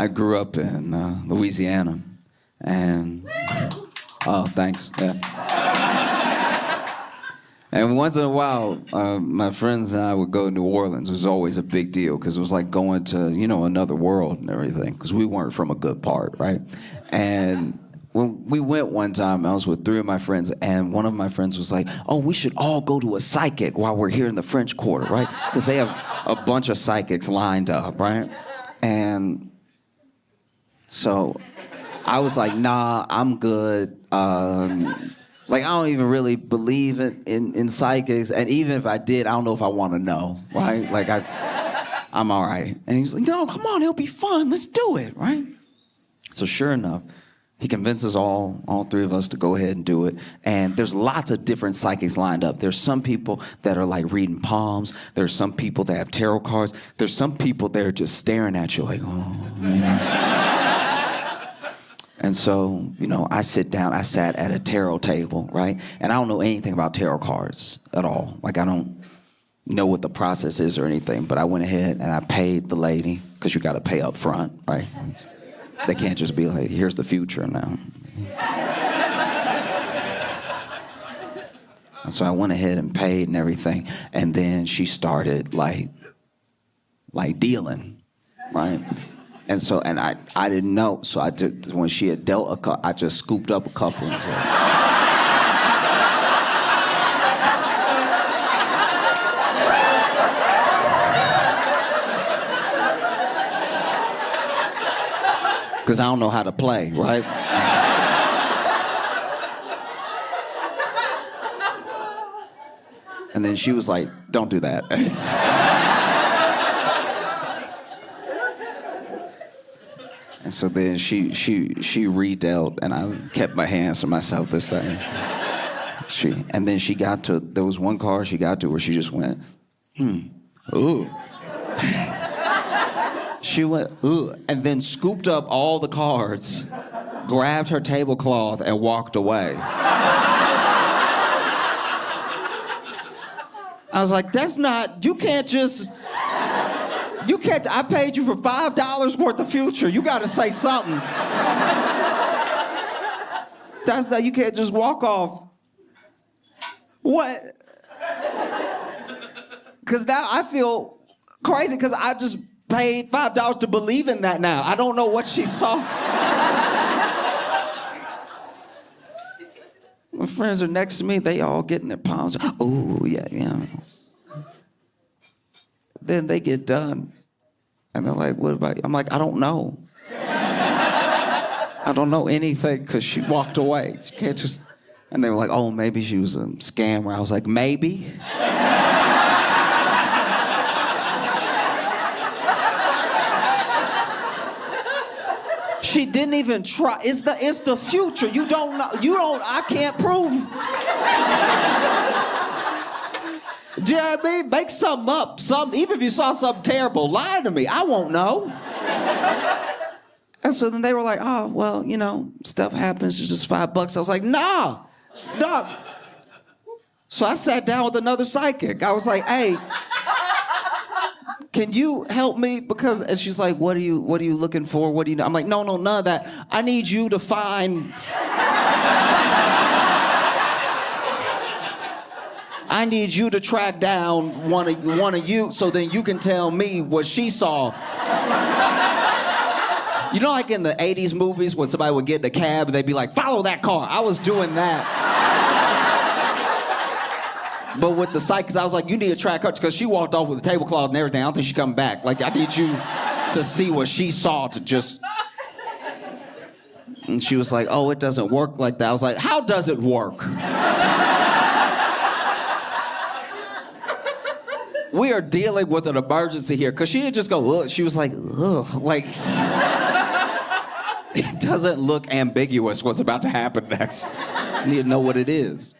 I grew up in Louisiana, and oh, thanks. Yeah. And once in a while, my friends and I would go to New Orleans. It was always a big deal because it was like going to, another world and everything, because we weren't from a good part, right? And when we went one time, I was with 3 of my friends, and one of my friends was like, oh, we should all go to a psychic while we're here in the French Quarter, right? Because they have a bunch of psychics lined up, right? And so I was like, nah, I'm good. Like, I don't even really believe in psychics. And even if I did, I don't know if I want to know, right? Like, I'm all right. And he was like, no, come on, it'll be fun. Let's do it, right? So sure enough, he convinces all 3 of us to go ahead and do it. And there's lots of different psychics lined up. There's some people that are like reading palms. There's some people that have tarot cards. There's some people that are just staring at you like, oh, And so, I sat at a tarot table, right? And I don't know anything about tarot cards at all. Like, I don't know what the process is or anything, but I went ahead and I paid the lady, because you got to pay up front, right? They can't just be like, here's the future now. And so I went ahead and paid and everything, and then she started like dealing, right? And so, I didn't know. So when she had dealt a couple, I just scooped up a couple. Because I don't know how to play, right? And then she was like, don't do that. And so then she redealt, and I kept my hands to myself this time. And then she got to, there was one card she got to where she just went, ooh. She went, ooh, and then scooped up all the cards, grabbed her tablecloth, and walked away. I was like, that's not, you can't, I paid you for $5 worth of future. You gotta say something. That's not, you can't just walk off. What? Because now I feel crazy because I just paid $5 to believe in that now. I don't know what she saw. My friends are next to me, they all getting their palms. Oh, yeah. Then they get done. And they're like, what about you? I'm like, I don't know. I don't know anything, because she walked away. She can't just... And they were like, oh, maybe she was a scammer. I was like, maybe? She didn't even try. It's the future. You don't know. I can't prove. Do you know what I mean? Make something up. Even if you saw something terrible, lie to me. I won't know. And so then they were like, oh, well, stuff happens. It's just $5. I was like, nah. So I sat down with another psychic. I was like, hey, can you help me? And she's like, what are you looking for? What do you know? I'm like, no, none of that. I need you to find... I need you to track down one of you so then you can tell me what she saw. You know, like in the 80s movies when somebody would get in a cab and they'd be like, follow that car. I was doing that. But with the psychics, I was like, you need to track her, because she walked off with a tablecloth and everything. I don't think she's coming back. Like, I need you to see what she saw to just... And she was like, oh, it doesn't work like that. I was like, how does it work? We are dealing with an emergency here, because she didn't just go, ugh. She was like, ugh, like... It doesn't look ambiguous what's about to happen next. You need to know what it is.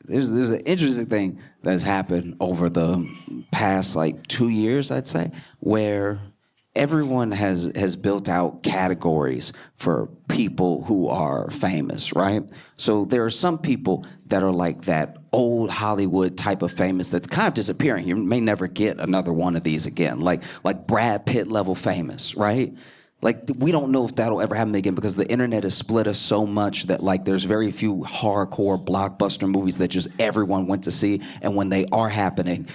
There's an interesting thing that's happened over the past, 2 years, I'd say, where everyone has built out categories for people who are famous, right? So there are some people that are like that old Hollywood type of famous that's kind of disappearing. You may never get another one of these again, like Brad Pitt level famous, right? Like, we don't know if that'll ever happen again because the internet has split us so much that, like, there's very few hardcore blockbuster movies that just everyone went to see, and when they are happening,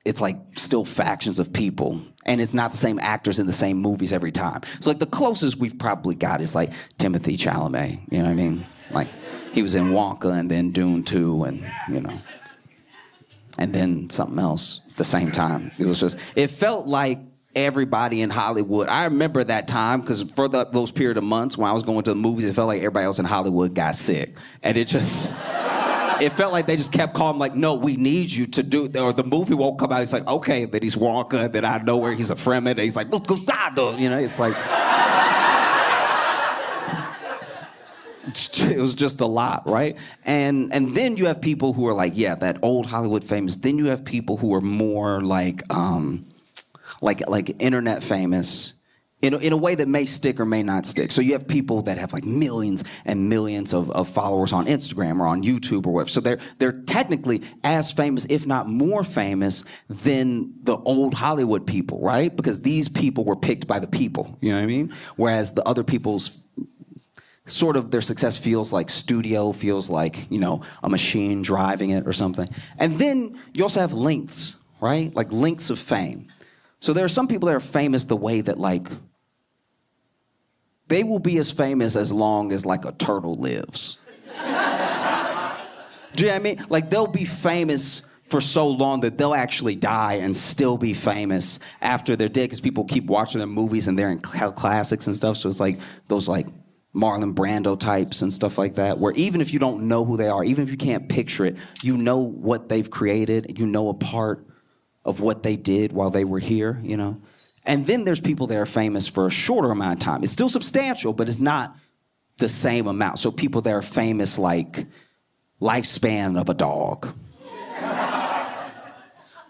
it's like still factions of people, and it's not the same actors in the same movies every time. So like the closest we've probably got is like Timothy Chalamet, you know what I mean? Like he was in Wonka and then Dune 2 and, you know, and then something else at the same time. It felt like everybody in Hollywood. I remember that time because for those period of months when I was going to the movies, it felt like everybody else in Hollywood got sick. And it just... It felt like they just kept calling, like, no, we need you to do, or the movie won't come out. It's like, okay, that he's Wonka, that I know where he's a Fremen, and he's like, you know, it's like, it was just a lot, right? And then you have people who are like, yeah, that old Hollywood famous. Then you have people who are more like internet famous. In a way that may stick or may not stick. So you have people that have like millions and millions of followers on Instagram or on YouTube or whatever. So they're technically as famous, if not more famous, than the old Hollywood people, right? Because these people were picked by the people, you know what I mean? Whereas the other people's sort of their success feels like studio, feels like, you know, a machine driving it or something. And then you also have lengths, right? Like lengths of fame. So there are some people that are famous the way that, like, they will be as famous as long as, like, a turtle lives. Do you know what I mean? Like, they'll be famous for so long that they'll actually die and still be famous after they're dead because people keep watching their movies and they're in classics and stuff. So it's like those, like, Marlon Brando types and stuff like that, where even if you don't know who they are, even if you can't picture it, you know what they've created, you know a part of what they did while they were here, you know? And then there's people that are famous for a shorter amount of time. It's still substantial, but it's not the same amount. So people that are famous like lifespan of a dog.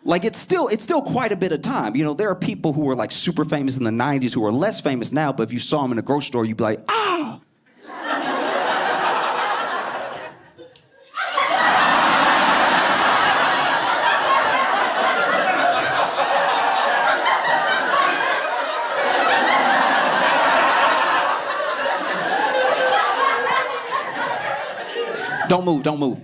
Like it's still quite a bit of time. You know, there are people who were like super famous in the 90s who are less famous now, but if you saw them in a grocery store, you'd be like, ah! Don't move.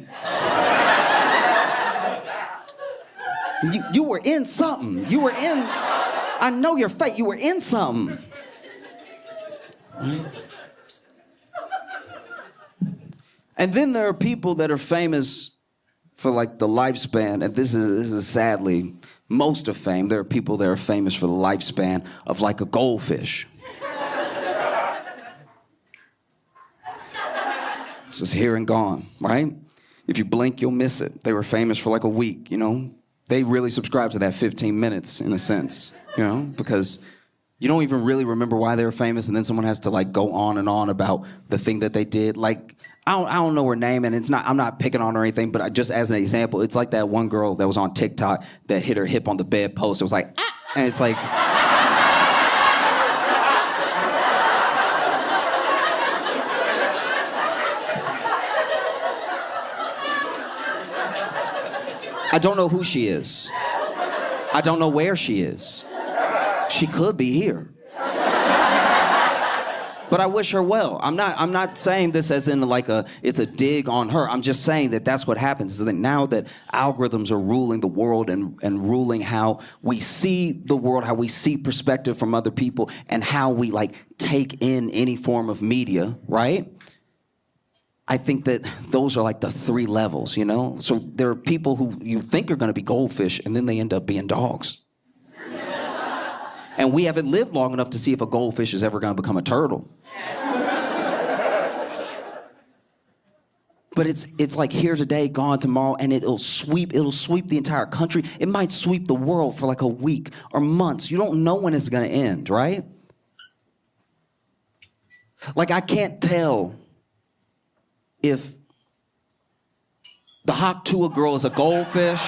You were in something. I know your face. You were in something. And then there are people that are famous for like the lifespan, and this is sadly most of fame. There are people that are famous for the lifespan of like a goldfish. It's just here and gone, right? If you blink, you'll miss it. They were famous for like a week, you know? They really subscribe to that 15 minutes, in a sense, you know? Because you don't even really remember why they were famous, and then someone has to like go on and on about the thing that they did. Like, I don't know her name, and I'm not picking on her or anything, but just as an example, it's like that one girl that was on TikTok that hit her hip on the bedpost. It was like, ah! And it's like... I don't know who she is. I don't know where she is. She could be here. But I wish her well. I'm not saying this as in like it's a dig on her. I'm just saying that that's what happens, is that now that algorithms are ruling the world and ruling how we see the world, how we see perspective from other people, and how we like take in any form of media, right? I think that those are like the 3 levels, you know? So there are people who you think are gonna be goldfish, and then they end up being dogs. And we haven't lived long enough to see if a goldfish is ever gonna become a turtle. But it's like here today, gone tomorrow, and it'll sweep the entire country. It might sweep the world for like a week or months. You don't know when it's gonna end, right? Like I can't tell if the hot Tuah girl is a goldfish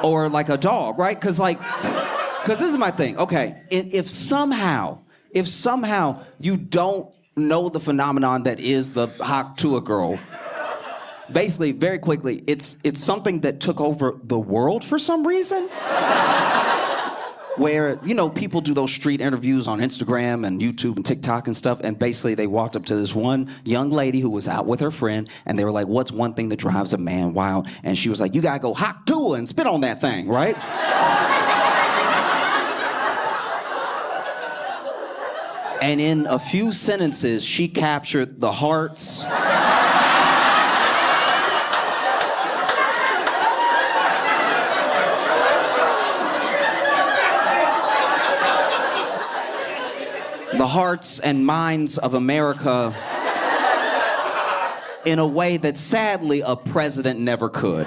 or like a dog, right? Because this is my thing. Okay, if somehow you don't know the phenomenon that is the hot Tuah girl, basically, very quickly, it's something that took over the world for some reason. Where, people do those street interviews on Instagram and YouTube and TikTok and stuff, and basically they walked up to this one young lady who was out with her friend, and they were like, what's one thing that drives a man wild? And she was like, you gotta go hot Tuah and spit on that thing, right? And in a few sentences, she captured the hearts, the hearts and minds of America in a way that sadly a president never could.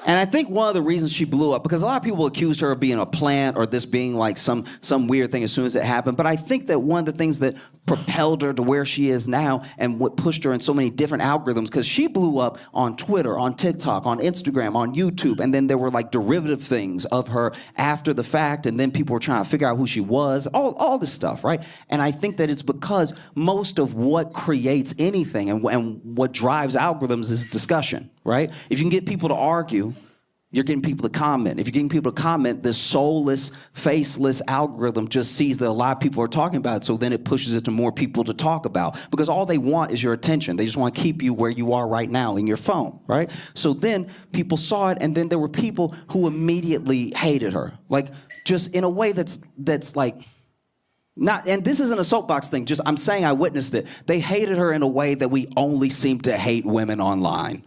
And I think one of the reasons she blew up, because a lot of people accused her of being a plant or this being like some weird thing as soon as it happened, but I think that one of the things that propelled her to where she is now and what pushed her in so many different algorithms, because she blew up on Twitter, on TikTok, on Instagram, on YouTube, and then there were like derivative things of her after the fact, and then people were trying to figure out who she was, all this stuff, right? And I think that it's because most of what creates anything and what drives algorithms is discussion, right? If you can get people to argue, you're getting people to comment. If you're getting people to comment, this soulless, faceless algorithm just sees that a lot of people are talking about it, so then it pushes it to more people to talk about. Because all they want is your attention. They just want to keep you where you are right now in your phone, right? So then people saw it, and then there were people who immediately hated her. Like, just in a way that's like, not, and this isn't a soapbox thing, just I'm saying I witnessed it. They hated her in a way that we only seem to hate women online.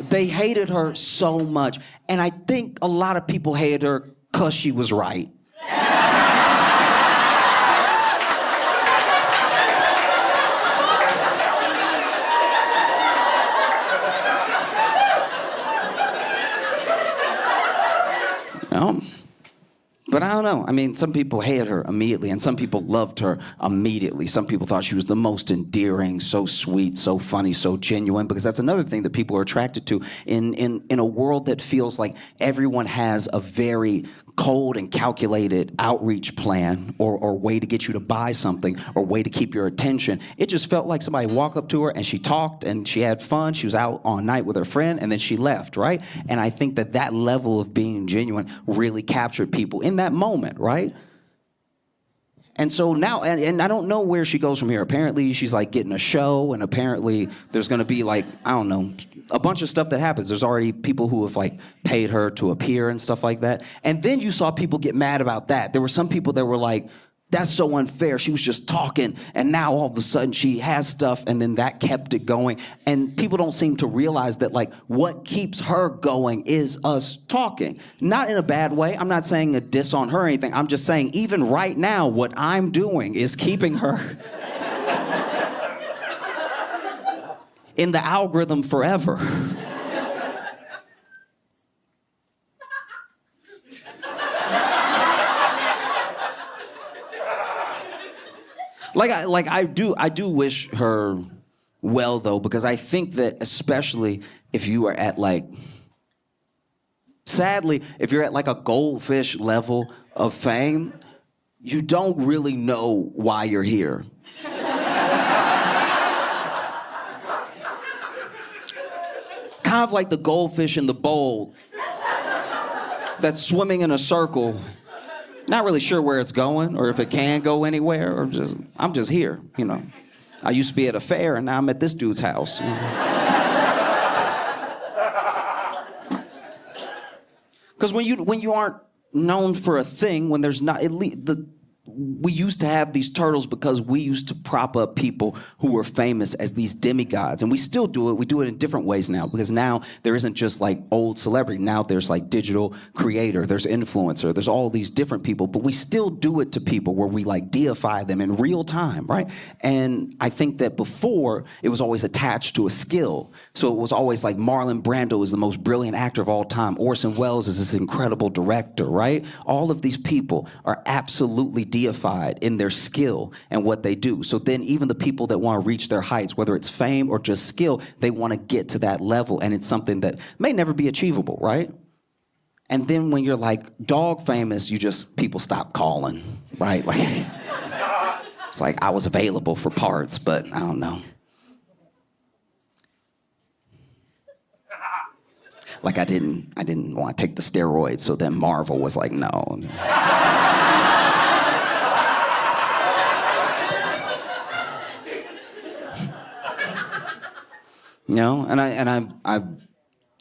They hated her so much. And I think a lot of people hated her because she was right. But I don't know. I mean, some people hated her immediately, and some people loved her immediately. Some people thought she was the most endearing, so sweet, so funny, so genuine, because that's another thing that people are attracted to in a world that feels like everyone has a very cold and calculated outreach plan or way to get you to buy something or way to keep your attention. It just felt like somebody walked up to her and she talked and she had fun. She was out all night with her friend and then she left, right? And I think that level of being genuine really captured people in that moment, right? And so now, and I don't know where she goes from here. Apparently, she's like getting a show, and apparently there's gonna be like, I don't know, a bunch of stuff that happens. There's already people who have like paid her to appear and stuff like that. And then you saw people get mad about that. There were some people that were like, that's so unfair. She was just talking, and now all of a sudden she has stuff, and then that kept it going. And people don't seem to realize that, like, what keeps her going is us talking. Not in a bad way. I'm not saying a diss on her or anything. I'm just saying, even right now, what I'm doing is keeping her in the algorithm forever. I do wish her well, though, because I think that especially if you are at sadly, if you're at like a goldfish level of fame, you don't really know why you're here. Kind of like the goldfish in the bowl that's swimming in a circle. Not really sure where it's going or if it can go anywhere, or I'm just here, you know. I used to be at a fair and now I'm at this dude's house. Because when you aren't known for a thing, when there's not, we used to have these turtles because we used to prop up people who were famous as these demigods. And we still do it. We do it in different ways now, because now there isn't just like old celebrity. Now there's like digital creator, there's influencer, there's all these different people, but we still do it to people where we like deify them in real time, right? And I think that before it was always attached to a skill. So it was always like Marlon Brando is the most brilliant actor of all time. Orson Welles is this incredible director, right? All of these people are absolutely deified in their skill and what they do. So then even the people that want to reach their heights, whether it's fame or just skill, they want to get to that level, and it's something that may never be achievable, right? And then when you're like dog famous, people stop calling, right? Like, it's like I was available for parts, but I don't know. Like I didn't want to take the steroids, so then Marvel was like, no. You know, and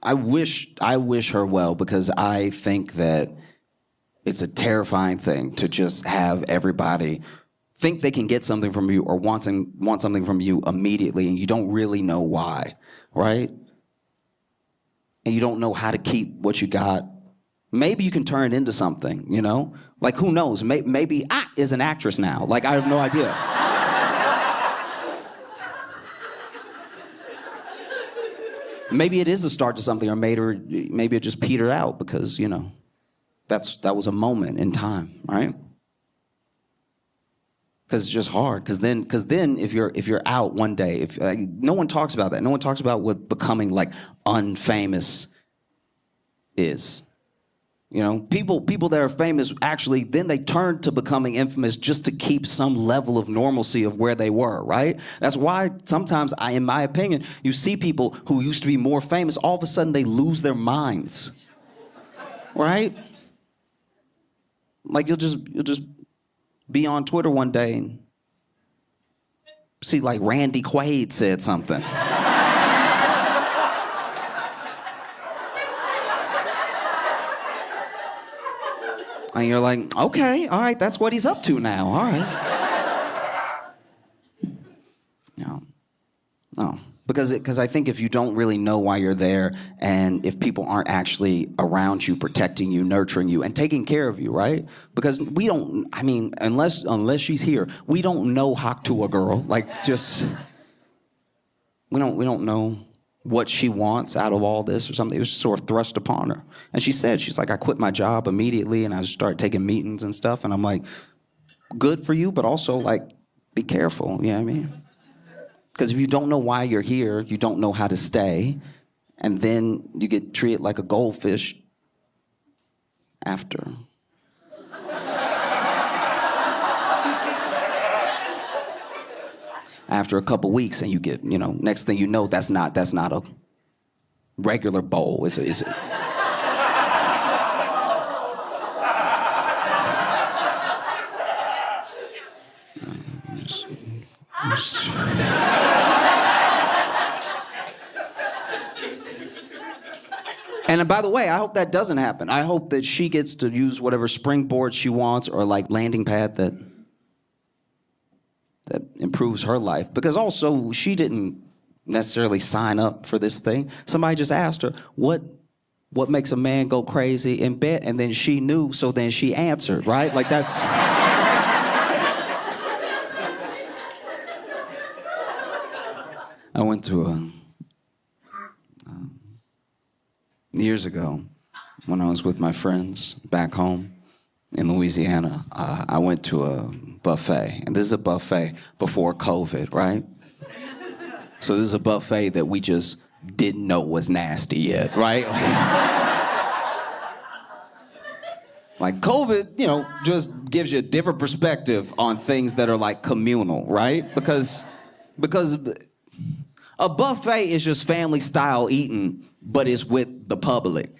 I wish her well, because I think that it's a terrifying thing to just have everybody think they can get something from you or want something from you immediately, and you don't really know why, right? And you don't know how to keep what you got. Maybe you can turn it into something, you know? Like, who knows? Maybe I is an actress now. Like, I have no idea. Maybe it is the start to something, or maybe it just petered out because, you know, that was a moment in time, right? Because it's just hard. Because then if you're out one day, if no one talks about that. No one talks about what becoming like unfamous is. You know, people that are famous actually then they turn to becoming infamous just to keep some level of normalcy of where they were, right? That's why sometimes in my opinion, you see people who used to be more famous, all of a sudden they lose their minds, right? Like you'll just be on Twitter one day and see like Randy Quaid said something. And you're like, okay, all right, that's what he's up to now, all right. No. Because I think if you don't really know why you're there, and if people aren't actually around you, protecting you, nurturing you, and taking care of you, right? Because we don't, I mean, unless she's here, we don't know Hawk to a girl. Like, just, we don't know what she wants out of all this or something. It was just sort of thrust upon her. And she's like, I quit my job immediately and I just started taking meetings and stuff. And I'm like, good for you, but also like, be careful, you know what I mean? Because if you don't know why you're here, you don't know how to stay, and then you get treated like a goldfish after. After a couple weeks, and you get, you know, next thing you know, that's not a regular bowl. It's a And by the way, I hope that doesn't happen. I hope that she gets to use whatever springboard she wants, or like landing pad that improves her life. Because also, she didn't necessarily sign up for this thing. Somebody just asked her, what makes a man go crazy in bed? And then she knew, so then she answered, right? Like that's... I went to years ago, when I was with my friends back home in Louisiana, I went to a buffet. And this is a buffet before COVID, right? So this is a buffet that we just didn't know was nasty yet, right? Like COVID, you know, just gives you a different perspective on things that are like communal, right? Because a buffet is just family style eating, but it's with the public.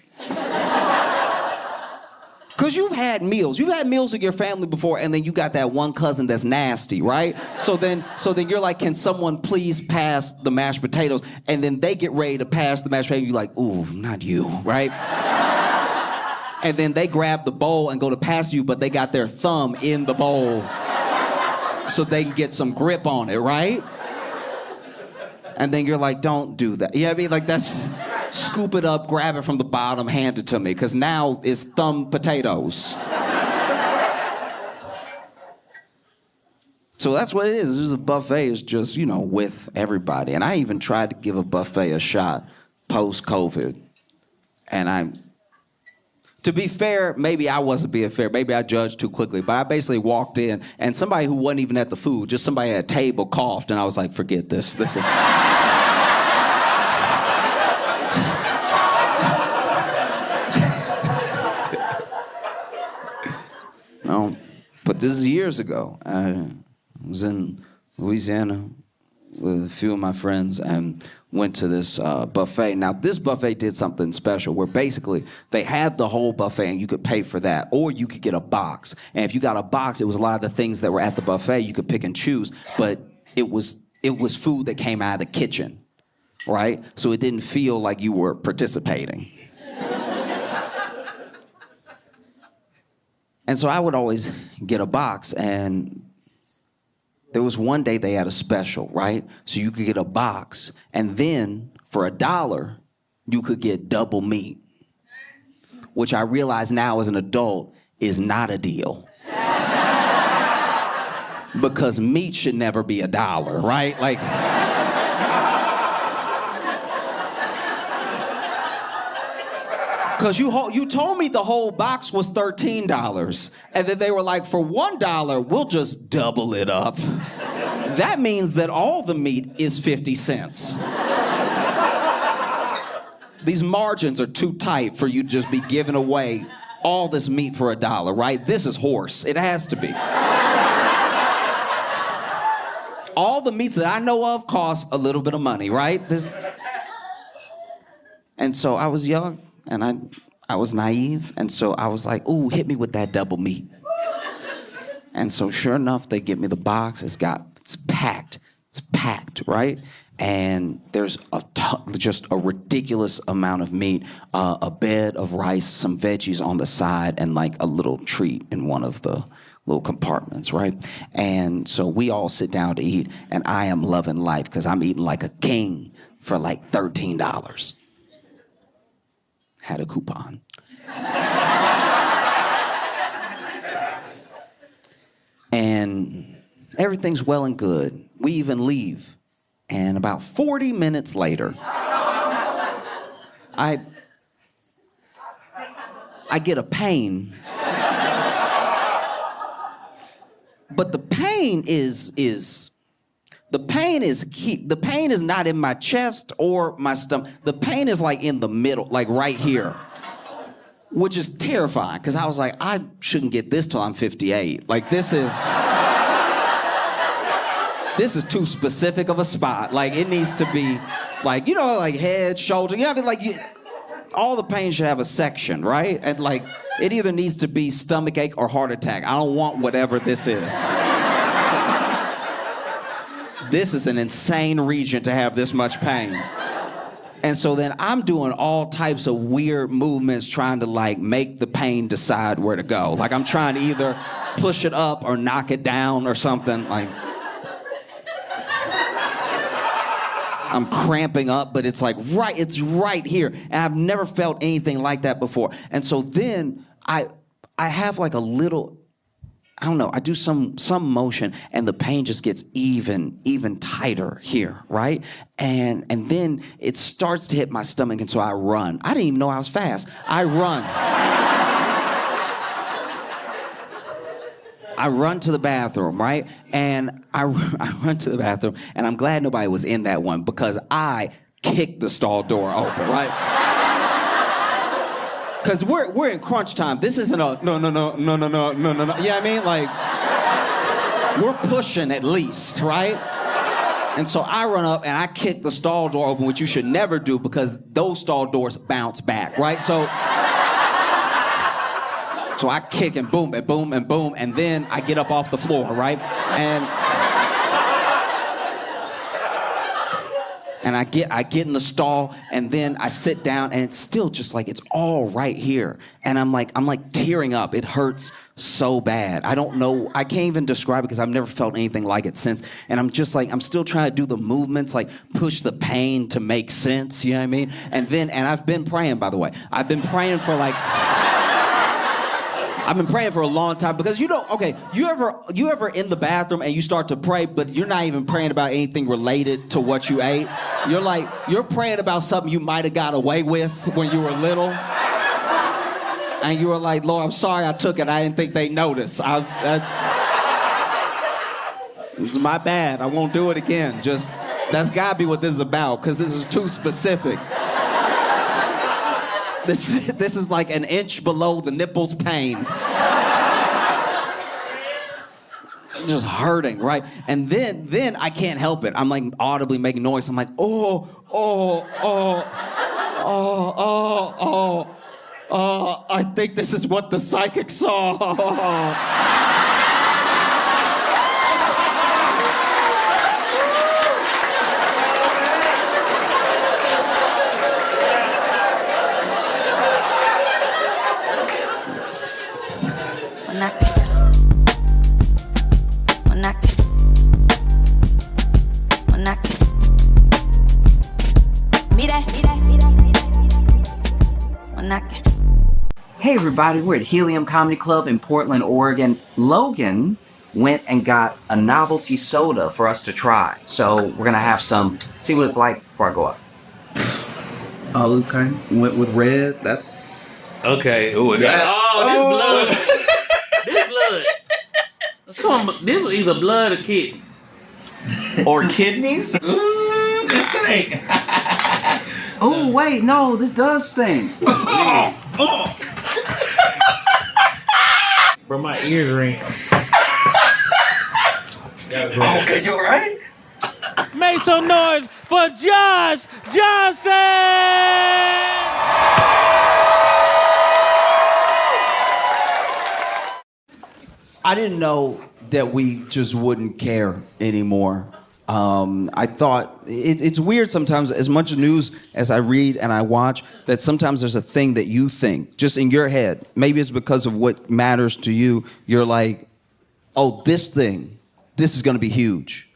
Because you've had meals with your family before, and then you got that one cousin that's nasty, right? So then you're like, can someone please pass the mashed potatoes? And then they get ready to pass the mashed potatoes. You're like, ooh, not you, right? And then they grab the bowl and go to pass you, but they got their thumb in the bowl so they can get some grip on it, right? And then you're like, don't do that. You know what I mean? Like, that's... Scoop it up, grab it from the bottom, hand it to me, because now it's thumb potatoes. So that's what it is. This is a buffet. It's just, you know, with everybody. And I even tried to give a buffet a shot post-COVID. And To be fair, maybe I wasn't being fair. Maybe I judged too quickly. But I basically walked in, and somebody who wasn't even at the food, just somebody at a table coughed, and I was like, forget this. This is... No, but this is years ago. I was in Louisiana with a few of my friends and went to this buffet. Now, this buffet did something special where basically they had the whole buffet and you could pay for that, or you could get a box. And if you got a box, it was a lot of the things that were at the buffet you could pick and choose, but it was food that came out of the kitchen, right? So it didn't feel like you were participating. And so I would always get a box, and there was one day they had a special, right? So you could get a box, and then for $1, you could get double meat, which I realize now as an adult is not a deal. Because meat should never be $1, right? Like, because you told me the whole box was $13, and then they were like, for $1, we'll just double it up. That means that all the meat is 50 cents. These margins are too tight for you to just be giving away all this meat for $1, right? This is horse. It has to be. All the meats that I know of cost a little bit of money, right? And so I was young. And I was naive, and so I was like, ooh, hit me with that double meat. And so sure enough, they give me the box. It's packed, right? And there's just a ridiculous amount of meat, a bed of rice, some veggies on the side, and like a little treat in one of the little compartments, right? And so we all sit down to eat, and I am loving life because I'm eating like a king for like $13. Had a coupon. And everything's well and good. We even leave. And about 40 minutes later, I get a pain. But the pain the pain is not in my chest or my stomach. The pain is like in the middle, like right here, which is terrifying because I was like, I shouldn't get this till I'm 58. Like this is too specific of a spot. Like it needs to be like, you know, like head, shoulder, you know, like all the pain should have a section, right? And like it either needs to be stomach ache or heart attack. I don't want whatever this is. This is an insane region to have this much pain. And so then I'm doing all types of weird movements trying to like make the pain decide where to go. Like I'm trying to either push it up or knock it down or something. Like I'm cramping up, but it's like it's right here. And I've never felt anything like that before. And so then I have like a little, I don't know, I do some motion and the pain just gets even tighter here, right? And then it starts to hit my stomach, and so I run. I didn't even know I was fast. I run. I run to the bathroom, right? And I run to the bathroom, and I'm glad nobody was in that one because I kicked the stall door open, right? Because we're in crunch time. This isn't a no. You know what I mean? Like, we're pushing at least, right? And so I run up and I kick the stall door open, which you should never do because those stall doors bounce back, right? So I kick and boom, and boom, and boom, and then I get up off the floor, right? And I get in the stall, and then I sit down, and it's still just like, it's all right here. And I'm like tearing up. It hurts so bad. I don't know, I can't even describe it because I've never felt anything like it since. And I'm just like, I'm still trying to do the movements, like push the pain to make sense, you know what I mean? And I've been praying, by the way. I've been praying for a long time because you ever in the bathroom and you start to pray, but you're not even praying about anything related to what you ate. You're praying about something you might have got away with when you were little. And you were like, Lord, I'm sorry I took it. I didn't think they'd notice. It's my bad. I won't do it again. Just, that's gotta be what this is about, because this is too specific. This is like an inch below the nipple's pain. Just hurting, right? And then I can't help it. I'm like audibly making noise. I'm like, I think this is what the psychic saw. Hey everybody, we're at Helium Comedy Club in Portland, Oregon. Logan went and got a novelty soda for us to try. So we're gonna have some, see what it's like before I go up. Oh, okay. Went with red. That's okay. Ooh, this blood. This blood. This was either blood or kidneys. Or kidneys? This thing. Oh wait, no, this does stink. Bro, my ears ring. Okay, you alright? Make some noise for Josh Johnson! I didn't know that we just wouldn't care anymore. I thought it's weird sometimes, as much news as I read and I watch, that sometimes there's a thing that you think just in your head. Maybe it's because of what matters to you. You're like, oh, this thing, this is going to be huge.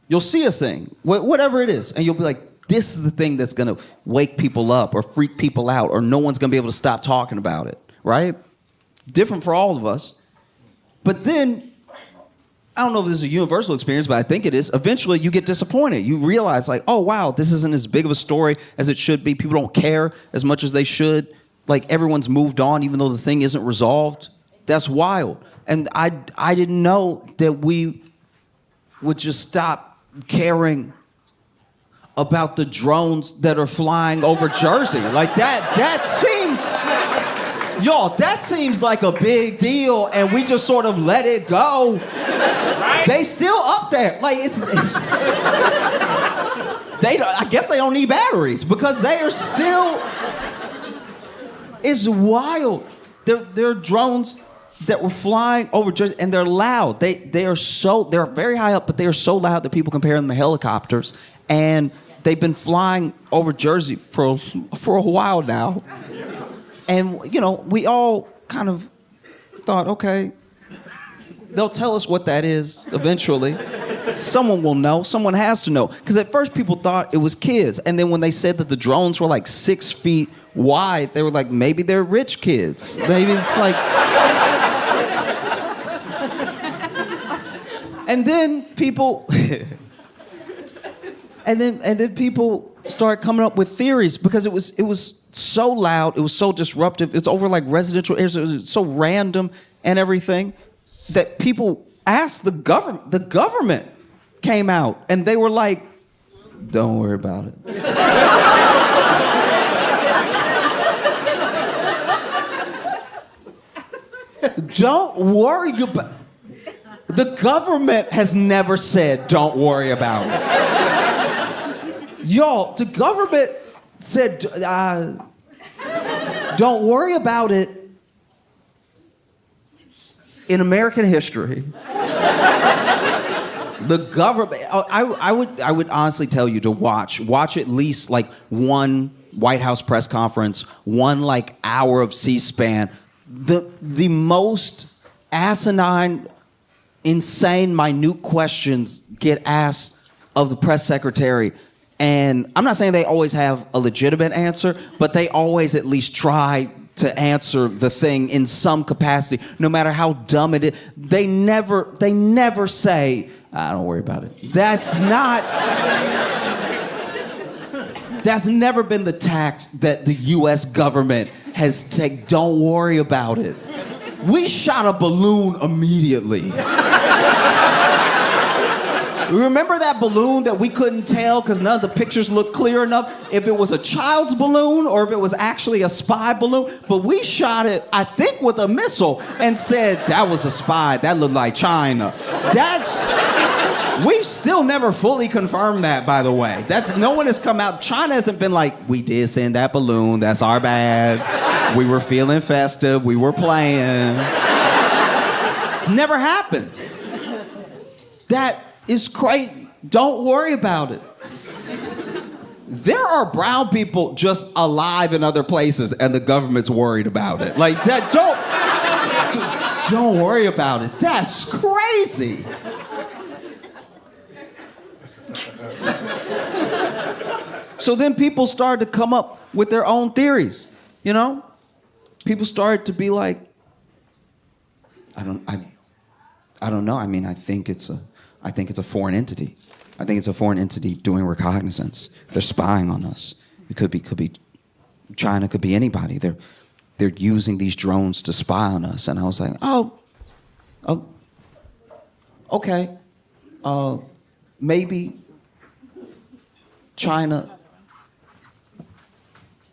You'll see a thing, whatever it is, and you'll be like, this is the thing that's going to wake people up or freak people out, or no one's going to be able to stop talking about it, right? Different for all of us. But then, I don't know if this is a universal experience, but I think it is. Eventually, you get disappointed. You realize, like, oh, wow, this isn't as big of a story as it should be. People don't care as much as they should. Like, everyone's moved on, even though the thing isn't resolved. That's wild. And I didn't know that we would just stop caring about the drones that are flying over Jersey. Like, that seems like a big deal, and we just sort of let it go. Right? They still up there. Like, I guess they don't need batteries, because they are still, it's wild. There are drones that were flying over Jersey, and they're loud. They're very high up, but they are so loud that people compare them to helicopters. And they've been flying over Jersey for a while now. And, you know, we all kind of thought, okay, they'll tell us what that is eventually. Someone will know. Someone has to know. Because at first people thought it was kids. And then when they said that the drones were like 6 feet wide, they were like, maybe they're rich kids. Maybe it's like... And then people... and then people started coming up with theories, because it was so loud, it was so disruptive, it's over like residential areas, it was so random and everything, that people asked the government. The government came out and they were like, don't worry about it. Don't worry about it. The government has never said don't worry about it. Y'all, the government said, don't worry about it in American history. The government, I would honestly tell you to watch at least like one White House press conference, one like hour of C-SPAN. The most asinine, insane, minute questions get asked of the press secretary. And I'm not saying they always have a legitimate answer, but they always at least try to answer the thing in some capacity, no matter how dumb it is. They never say, don't worry about it. That's never been the tact that the U.S. government has taken, don't worry about it. We shot a balloon immediately. Remember that balloon that we couldn't tell because none of the pictures looked clear enough if it was a child's balloon or if it was actually a spy balloon? But we shot it, I think, with a missile and said, that was a spy. That looked like China. We've still never fully confirmed that, by the way. No one has come out. China hasn't been like, we did send that balloon. That's our bad. We were feeling festive. We were playing. It's never happened. That is crazy. Don't worry about it. There are brown people just alive in other places and the government's worried about it. Like that, don't worry about it. That's crazy. So then people started to come up with their own theories, you know? People started to be like, I don't know. I mean, I think it's a foreign entity. I think it's a foreign entity doing reconnaissance. They're spying on us. It could be China, could be anybody. They're using these drones to spy on us. And I was like, oh, okay. Maybe China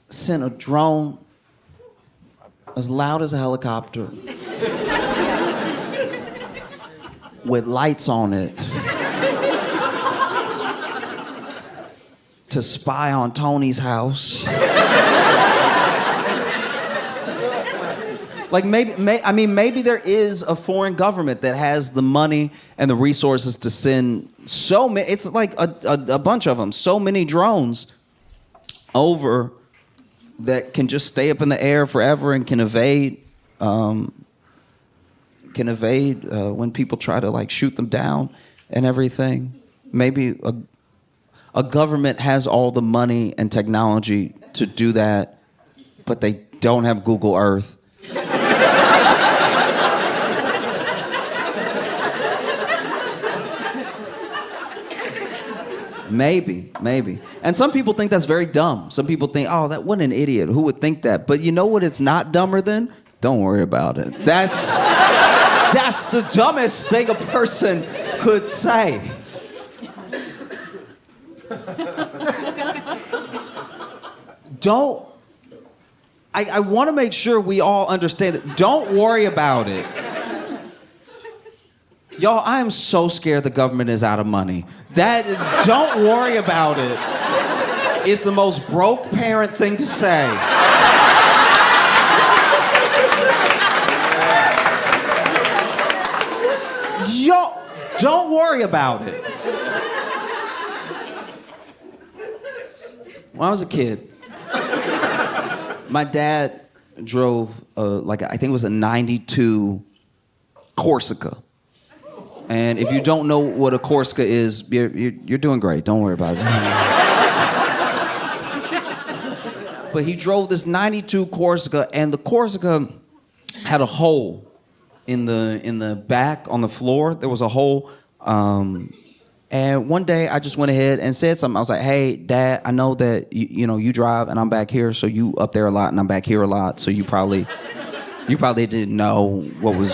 sent a drone as loud as a helicopter with lights on it to spy on Tony's house. Like maybe there is a foreign government that has the money and the resources to send so many, it's like a bunch of them, so many drones over that can just stay up in the air forever and can evade when people try to like shoot them down and everything. Maybe a government has all the money and technology to do that, but they don't have Google Earth. Maybe. And some people think that's very dumb. Some people think, oh, what an idiot. Who would think that? But you know what it's not dumber than? Don't worry about it. That's the dumbest thing a person could say. I want to make sure we all understand that. Don't worry about it. Y'all, I am so scared the government is out of money. Don't worry about it. It's the most broke parent thing to say. Yo, don't worry about it. When I was a kid, my dad drove, I think it was a 92 Corsica. And if you don't know what a Corsica is, you're doing great. Don't worry about it. But he drove this 92 Corsica, and the Corsica had a hole in the back on the floor. There was a hole. And one day I just went ahead and said something. I was like, hey, Dad, I know that you drive and I'm back here, so you up there a lot and I'm back here a lot, so you probably didn't know what was...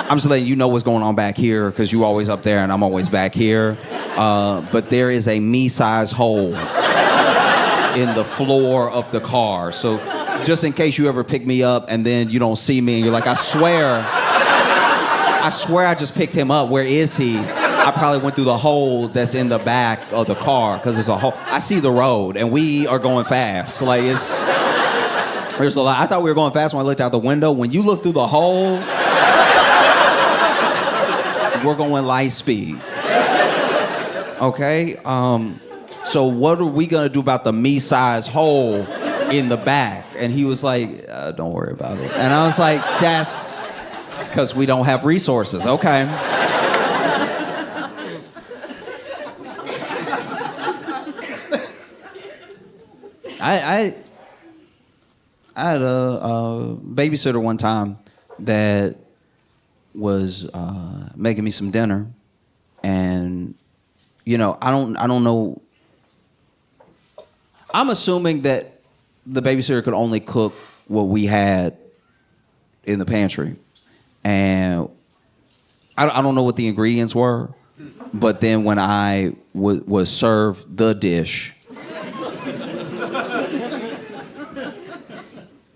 I'm just letting you know what's going on back here because you always up there and I'm always back here. But there is a me-sized hole in the floor of the car. So just in case you ever pick me up and then you don't see me and you're like, I swear I just picked him up. Where is he? I probably went through the hole that's in the back of the car because there's a hole. I see the road and we are going fast. Like there's a lot. I thought we were going fast when I looked out the window. When you look through the hole, we're going light speed. Okay? So what are we gonna do about the me-sized hole in the back? And he was like, don't worry about it. And I was like, that's because we don't have resources. Okay. I had a babysitter one time that was making me some dinner, and I don't know. I'm assuming that the babysitter could only cook what we had in the pantry. And I don't know what the ingredients were, but then when I was served the dish,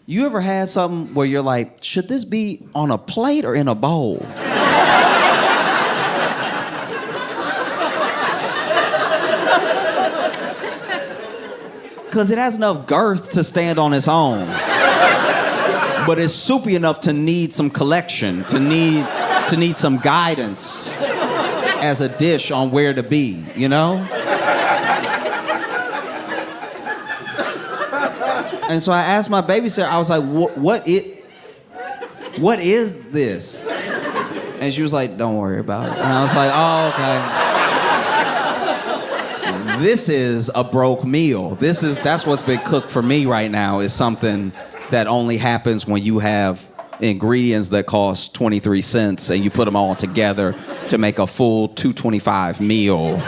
you ever had something where you're like, should this be on a plate or in a bowl? Because it has enough girth to stand on its own. But it's soupy enough to need some collection, to need some guidance as a dish on where to be, you know? And so I asked my babysitter, I was like, what is this? And she was like, don't worry about it. And I was like, oh, okay. This is a broke meal. That's what's been cooked for me right now, is something that only happens when you have ingredients that cost 23 cents and you put them all together to make a full $2.25 meal.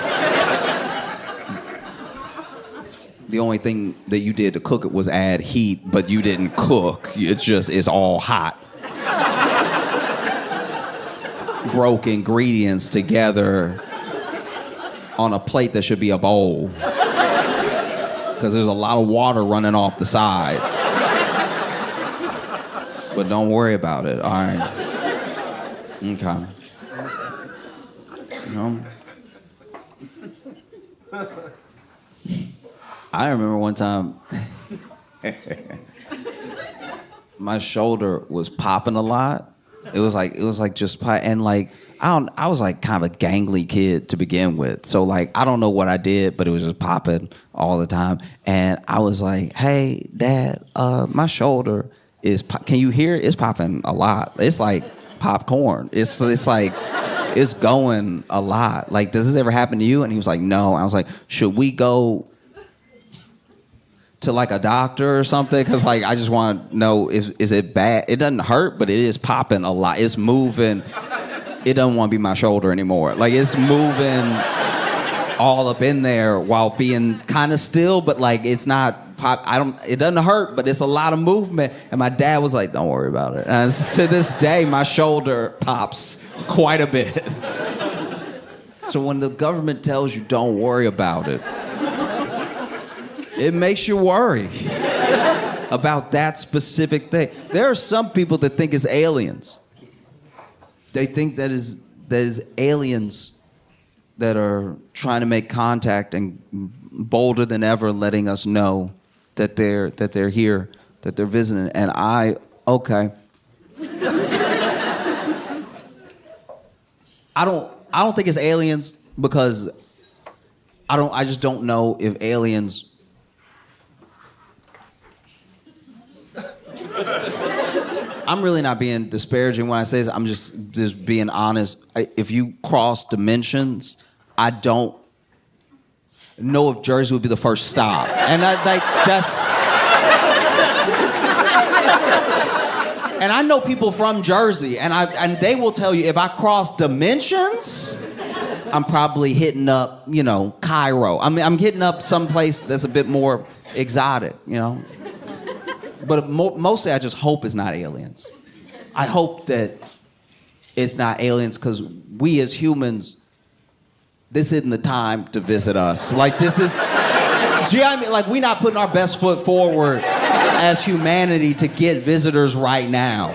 The only thing that you did to cook it was add heat, but you didn't cook. It's all hot. Broke ingredients together on a plate that should be a bowl. Because there's a lot of water running off the side. But don't worry about it, all right? Okay. No. I remember one time my shoulder was popping a lot. It was like just and like I was like kind of a gangly kid to begin with. So like I don't know what I did, but it was just popping all the time. And I was like, "Hey, Dad, my shoulder is can you hear it? It's popping a lot. It's like popcorn. It's like it's going a lot. Like, does this ever happen to you?" And he was like, "No." I was like, "Should we go to like a doctor or something? Because like I just want to know, is it bad? It doesn't hurt, but it is popping a lot. It's moving. It doesn't want to be my shoulder anymore. Like it's moving all up in there while being kind of still, but like it's not pop. It doesn't hurt, but it's a lot of movement." And my dad was like, "Don't worry about it." And to this day, my shoulder pops quite a bit. So when the government tells you don't worry about it, it makes you worry about that specific thing. There are some people that think it's aliens. They think that is aliens that are trying to make contact and bolder than ever letting us know that they're here, that they're visiting. And okay. I don't think it's aliens because I just don't know if aliens I'm really not being disparaging when I say this. I'm just being honest. If you cross dimensions, I don't know if Jersey would be the first stop. And and I know people from Jersey, and they will tell you if I cross dimensions, I'm probably hitting up, Cairo. I'm hitting up someplace that's a bit more exotic, But mostly I just hope it's not aliens. I hope that it's not aliens because we as humans, this isn't the time to visit us. Like this is, do you know what I mean? Like we're not putting our best foot forward as humanity to get visitors right now.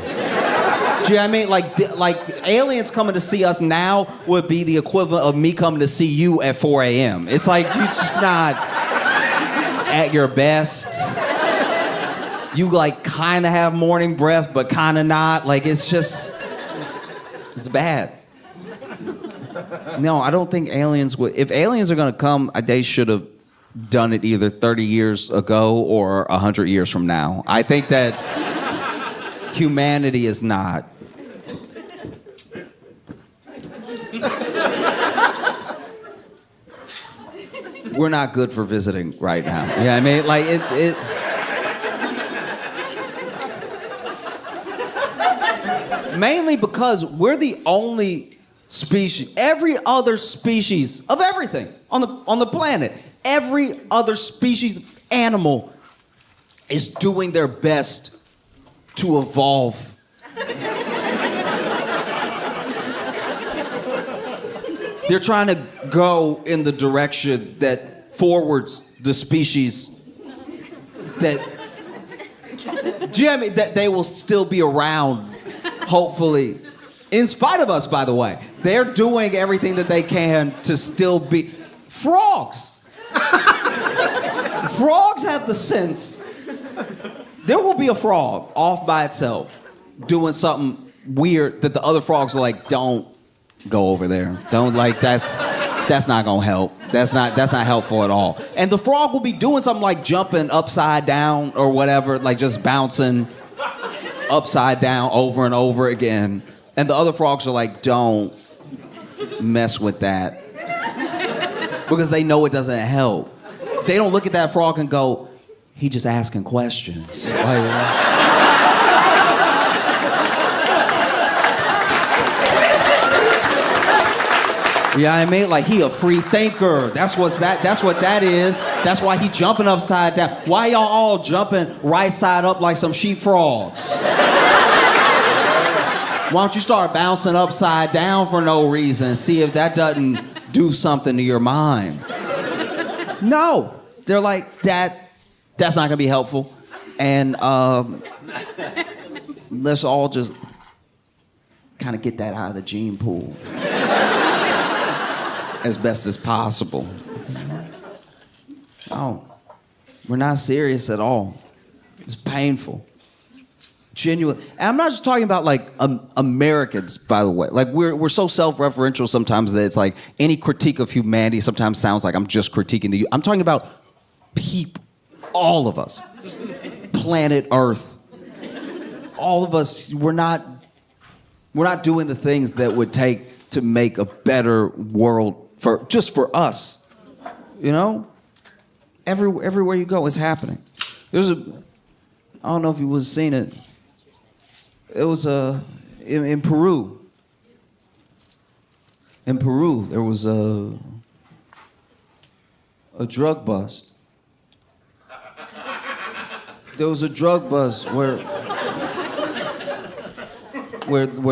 Do you know what I mean? Like aliens coming to see us now would be the equivalent of me coming to see you at 4 a.m. It's like you're just not at your best. You like kind of have morning breath, but kind of not. Like it's bad. No, I don't think aliens would. If aliens are gonna come, they should have done it either 30 years ago or 100 years from now. I think that humanity is not. We're not good for visiting right now. You know what I mean? Like it mainly because we're the only species. Every other species of everything on the planet, every other species of animal is doing their best to evolve. They're trying to go in the direction that forwards the species that, do you know what I mean? That they will still be around, hopefully. In spite of us, by the way. They're doing everything that they can to still be. Frogs! Frogs have the sense. There will be a frog off by itself doing something weird that the other frogs are like, don't go over there. Don't, like, that's not gonna help. That's not helpful at all. And the frog will be doing something like jumping upside down or whatever, like just bouncing upside down over and over again. And the other frogs are like, don't mess with that. Because they know it doesn't help. They don't look at that frog and go, he just asking questions. Yeah, I mean, like, he a free thinker. That's what that is. That's why he jumping upside down. Why y'all all jumping right side up like some sheep frogs? Why don't you start bouncing upside down for no reason? See if that doesn't do something to your mind. No, they're like, that's not gonna be helpful. And let's all just kind of get that out of the gene pool as best as possible. No, we're not serious at all. It's painful. Genuine. And I'm not just talking about like Americans, by the way. Like we're so self-referential sometimes that it's like any critique of humanity sometimes sounds like I'm just critiquing the. I'm talking about people, all of us, planet Earth. All of us. We're not doing the things that would take to make a better world for us. You know, everywhere you go, it's happening. I don't know if you was seen it. It was in Peru. In Peru, there was a drug bust. There was a drug bust where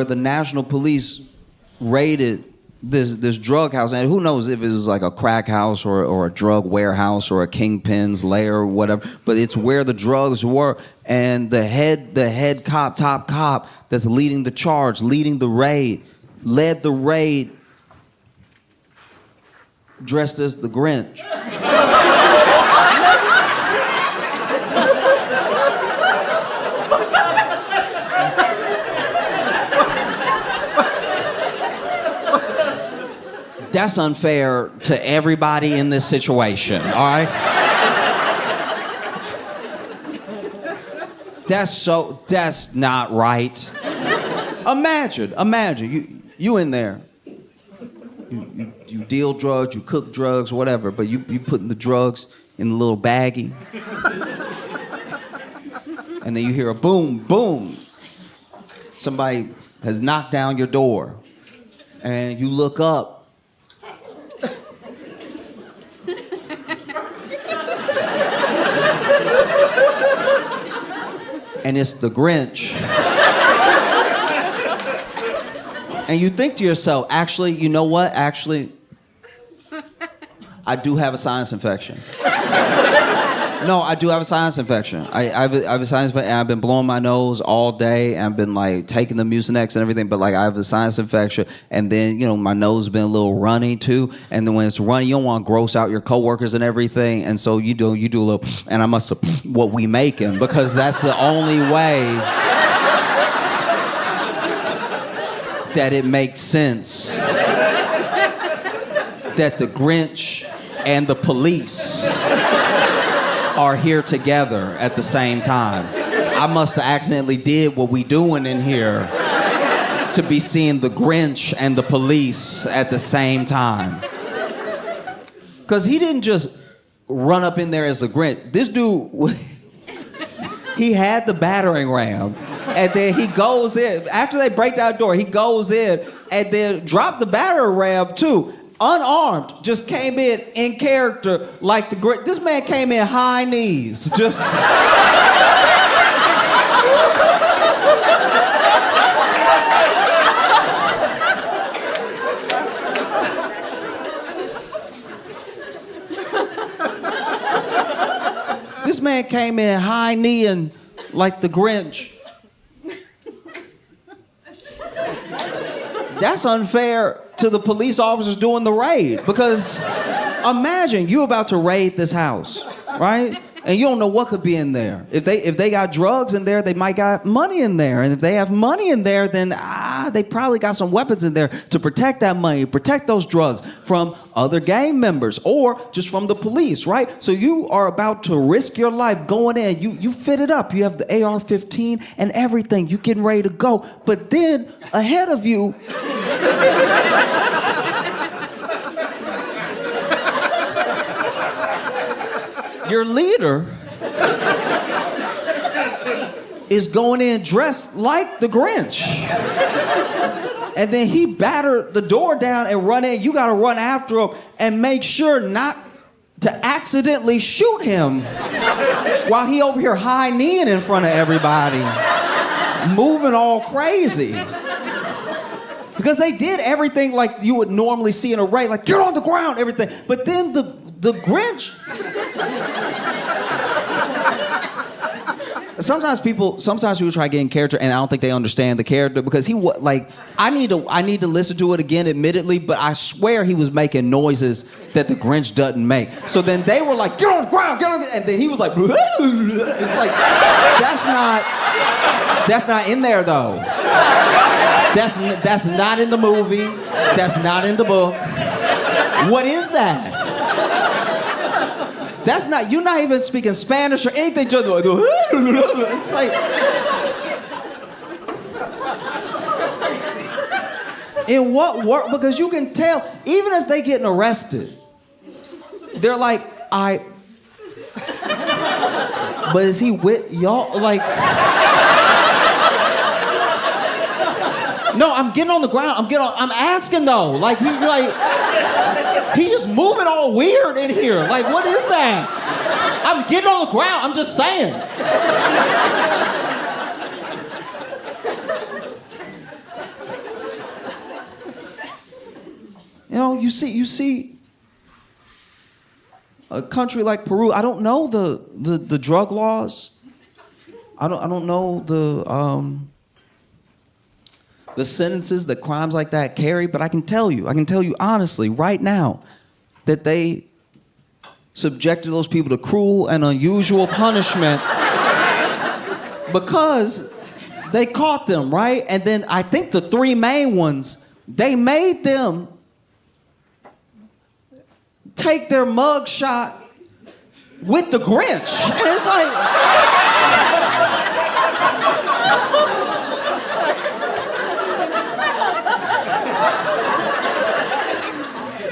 the national police raided this drug house, and who knows if it was like a crack house or a drug warehouse or a kingpin's lair or whatever, but it's where the drugs were. And the head cop, top cop that's leading the charge, leading the raid, led the raid dressed as the Grinch. That's unfair to everybody in this situation, all right? That's not right. Imagine, you in there. You deal drugs, you cook drugs, whatever, but you putting the drugs in a little baggie. And then you hear a boom, boom. Somebody has knocked down your door. And you look up. And it's the Grinch. And you think to yourself, actually, you know what? Actually, I do have a sinus infection. No, I do have a sinus infection. I have a sinus infection, and I've been blowing my nose all day, and I've been like taking the Mucinex and everything, but like I have a sinus infection, and then, you know, my nose has been a little runny too, and then when it's runny, you don't want to gross out your coworkers and everything, and so you do a little, and I must have what we making, because that's the only way that it makes sense that the Grinch and the police are here together at the same time. I must have accidentally did what we doing in here to be seeing the Grinch and the police at the same time. Because he didn't just run up in there as the Grinch. This dude, he had the battering ram. And then he goes in. After they break down the door, he goes in and then dropped the battering ram too. Unarmed, just came in character like the great. This man came in high knees, just. This man came in high kneeing like the Grinch. That's unfair to the police officers doing the raid, because imagine you about to raid this house, right? And you don't know what could be in there. If they got drugs in there, they might got money in there. And if they have money in there, then they probably got some weapons in there to protect that money, protect those drugs from other gang members or just from the police, right? So you are about to risk your life going in. You fit it up. You have the AR-15 and everything. You getting ready to go. But then ahead of you, your leader is going in dressed like the Grinch. And then he battered the door down and run in. You gotta run after him and make sure not to accidentally shoot him while he over here high kneeing in front of everybody, moving all crazy. Because they did everything like you would normally see in a raid, like get on the ground, everything. But then the Grinch. Sometimes people try to get in character, and I don't think they understand the character, because I need to listen to it again, admittedly, but I swear he was making noises that the Grinch doesn't make. So then they were like, get on the ground, get on the, and then he was like, it's like, that's not in there though. That's not in the movie. That's not in the book. What is that? That's not, you're not even speaking Spanish or anything. Just it's like, in what work? Because you can tell, even as they getting arrested, they're like, but is he with y'all? Like, no, I'm getting on the ground. I'm asking though. Like, he's just moving all weird in here. Like, what is that? I'm getting on the ground. I'm just saying. You know, you see a country like Peru. I don't know the drug laws. I don't know the sentences that crimes like that carry, but I can tell you honestly right now that they subjected those people to cruel and unusual punishment because they caught them, right? And then I think the three main ones, they made them take their mug shot with the Grinch. And it's like,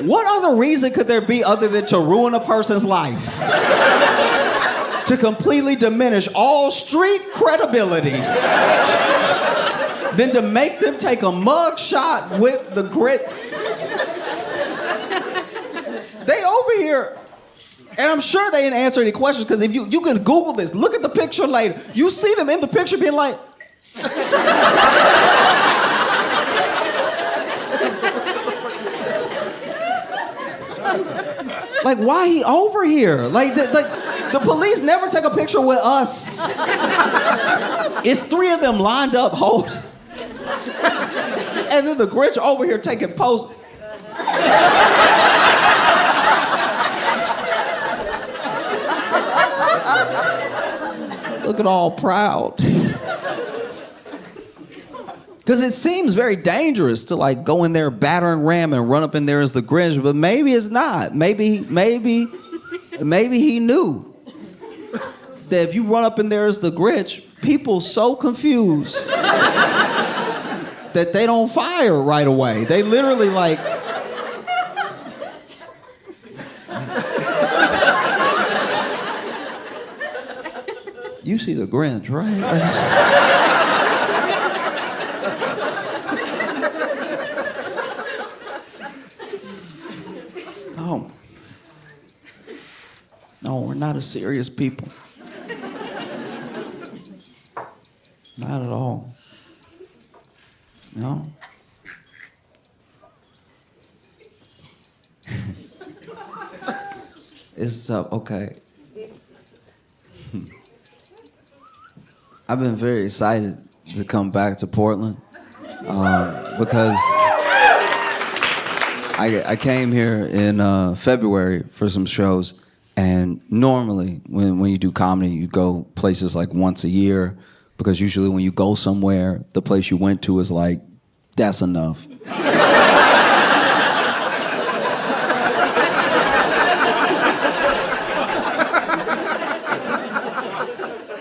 what other reason could there be other than to ruin a person's life? To completely diminish all street credibility than to make them take a mug shot with the grit. They over here, and I'm sure they didn't answer any questions, because if you can Google this, look at the picture later, you see them in the picture being like, like, why he over here? Like the police never take a picture with us. It's three of them lined up holding. And then the Grinch over here taking poses. Looking all proud. Because it seems very dangerous to like go in there, batter and ram, and run up in there as the Grinch, but maybe it's not. Maybe he knew that if you run up in there as the Grinch, people so confused that they don't fire right away. They literally like, you see the Grinch, right? No, we're not a serious people. Not at all. No. It's okay. I've been very excited to come back to Portland because I came here in February for some shows, and normally when you do comedy, you go places like once a year, because usually when you go somewhere, the place you went to is like, that's enough.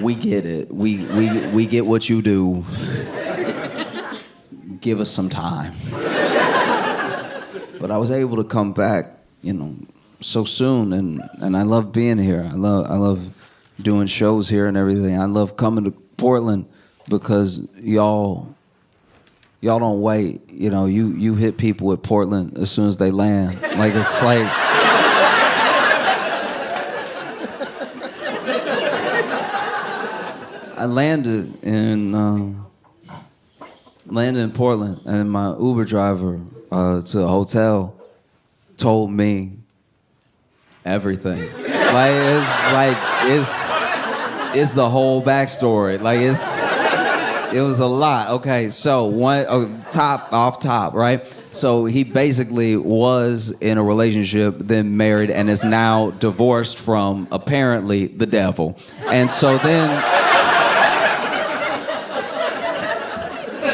We get it. We get what you do. Give us some time. But I was able to come back, so soon, and I love being here. I love doing shows here and everything. I love coming to Portland because y'all don't wait. You hit people at Portland as soon as they land. Like it's like. I landed in Portland, and my Uber driver to a hotel told me everything. It's the whole backstory. It was a lot. Okay, so top, right? So he basically was in a relationship, then married, and is now divorced from apparently the devil. And so then.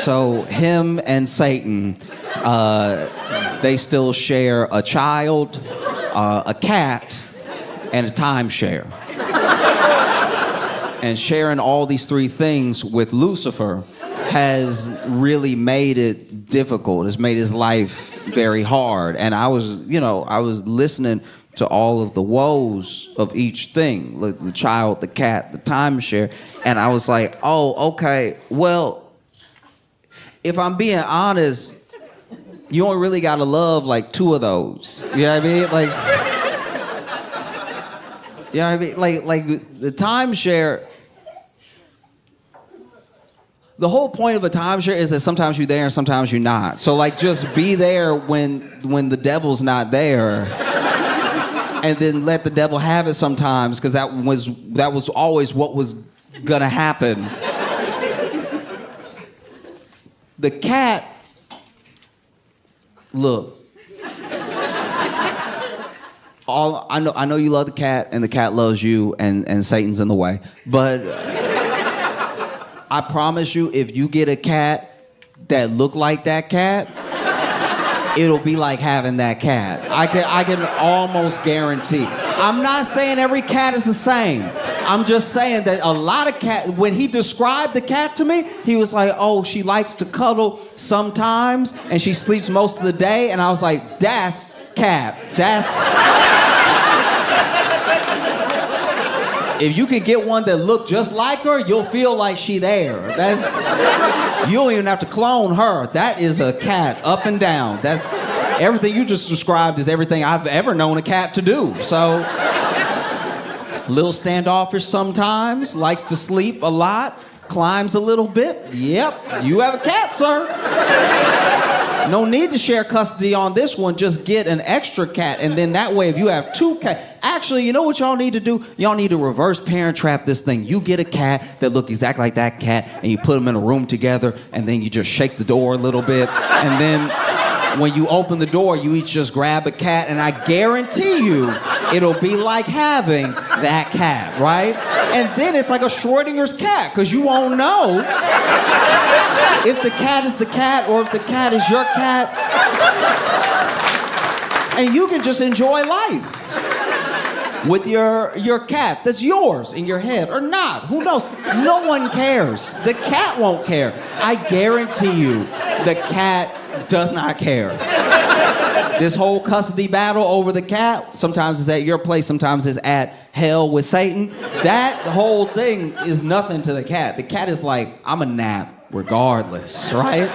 So him and Satan, they still share a child, a cat, and a timeshare. And sharing all these three things with Lucifer has really made it difficult. It's made his life very hard. And I was listening to all of the woes of each thing, like the child, the cat, the timeshare, and I was like, oh, okay, well, if I'm being honest, you only really gotta love like two of those. You know what I mean? Like the timeshare. The whole point of a timeshare is that sometimes you're there and sometimes you're not. So just be there when the devil's not there, and then let the devil have it sometimes, because that was always what was gonna happen. The cat, look. I know you love the cat, and the cat loves you, and Satan's in the way. But I promise you, if you get a cat that look like that cat, it'll be like having that cat. I can almost guarantee. I'm not saying every cat is the same. I'm just saying that a lot of cats, when he described the cat to me, he was like, oh, she likes to cuddle sometimes, and she sleeps most of the day. And I was like, that's cat. If you could get one that looked just like her, you'll feel like she there. You don't even have to clone her. That is a cat, up and down. That's everything you just described is everything I've ever known a cat to do. So, little standoffish sometimes, likes to sleep a lot, climbs a little bit. Yep, you have a cat, sir. No need to share custody on this one. Just get an extra cat, and then that way, if you have two cats, actually, you know what y'all need to do? Y'all need to reverse parent trap this thing. You get a cat that look exactly like that cat, and you put them in a room together, and then you just shake the door a little bit, and then when you open the door, you each just grab a cat, and I guarantee you, it'll be like having that cat, right? And then it's like a Schrodinger's cat, because you won't know if the cat is the cat or if the cat is your cat. And you can just enjoy life with your cat that's yours in your head, or not. Who knows? No one cares. The cat won't care. I guarantee you, the cat does not care. This whole custody battle over the cat, sometimes it's at your place, sometimes it's at hell with Satan. That whole thing is nothing to the cat. The cat is like, I'm a nap regardless, right?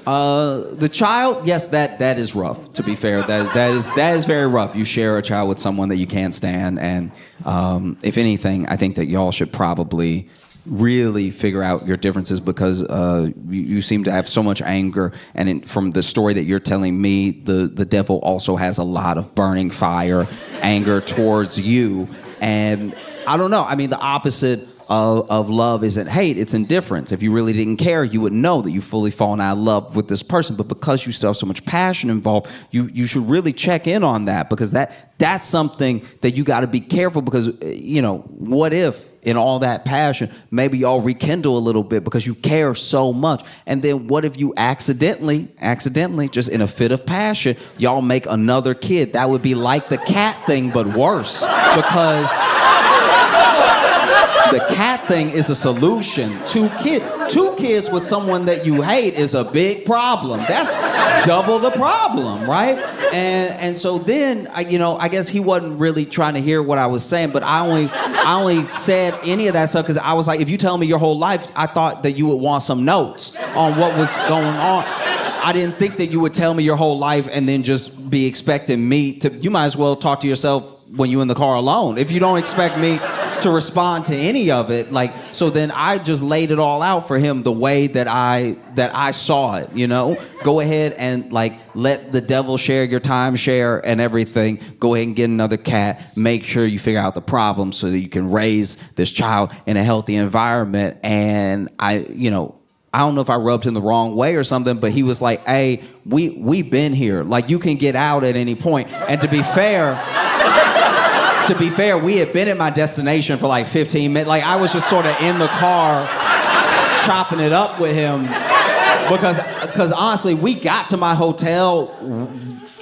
The child, yes, that is rough, to be fair. That is very rough. You share a child with someone that you can't stand, and if anything, I think that y'all should probably really figure out your differences because you seem to have so much anger, and from the story that you're telling me, the devil also has a lot of burning fire, anger towards you, and I don't know. I mean, the opposite of love isn't hate, it's indifference. If you really didn't care, you would know that you've fully fallen out of love with this person. But because you still have so much passion involved, you should really check in on that, because that's something that you got to be careful, because, you know, what if in all that passion, maybe y'all rekindle a little bit because you care so much. And then what if you accidentally, just in a fit of passion, y'all make another kid? That would be like the cat thing, but worse, because the cat thing is a solution. Two kids with someone that you hate is a big problem. That's double the problem, right? And so then, I guess he wasn't really trying to hear what I was saying, but I only said any of that stuff because I was like, if you tell me your whole life, I thought that you would want some notes on what was going on. I didn't think that you would tell me your whole life and then just be expecting me to. You might as well talk to yourself when you're in the car alone. If you don't expect me to respond to any of it, so then I just laid it all out for him the way that I saw it, Go ahead and let the devil share your timeshare and everything. Go ahead and get another cat. Make sure you figure out the problem so that you can raise this child in a healthy environment. And I don't know if I rubbed him the wrong way or something, but he was like, hey, we've been here. You can get out at any point. And to be fair, we had been at my destination for 15 minutes. I was just sort of in the car chopping it up with him because honestly, we got to my hotel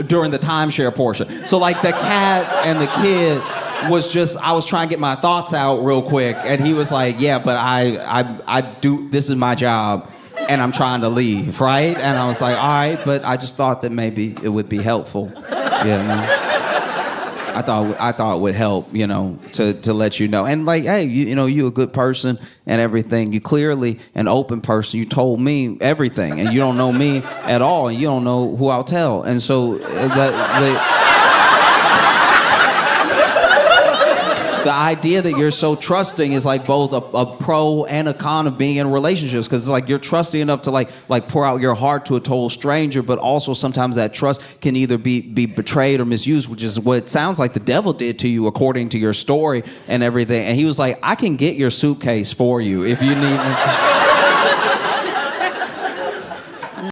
during the timeshare portion. So the cat and the kid was just, I was trying to get my thoughts out real quick, and he was like, yeah, but I do, this is my job, and I'm trying to leave, right? And I was like, all right, but I just thought that maybe it would be helpful, I thought it would help, to let you know. And hey, you a good person and everything. You clearly an open person. You told me everything, and you don't know me at all, and you don't know who I'll tell. And so the idea that you're so trusting is both a pro and a con of being in relationships, because it's you're trusting enough to pour out your heart to a total stranger, but also sometimes that trust can either be betrayed or misused, which is what it sounds like the devil did to you according to your story and everything. And he was like, I can get your suitcase for you if you need it.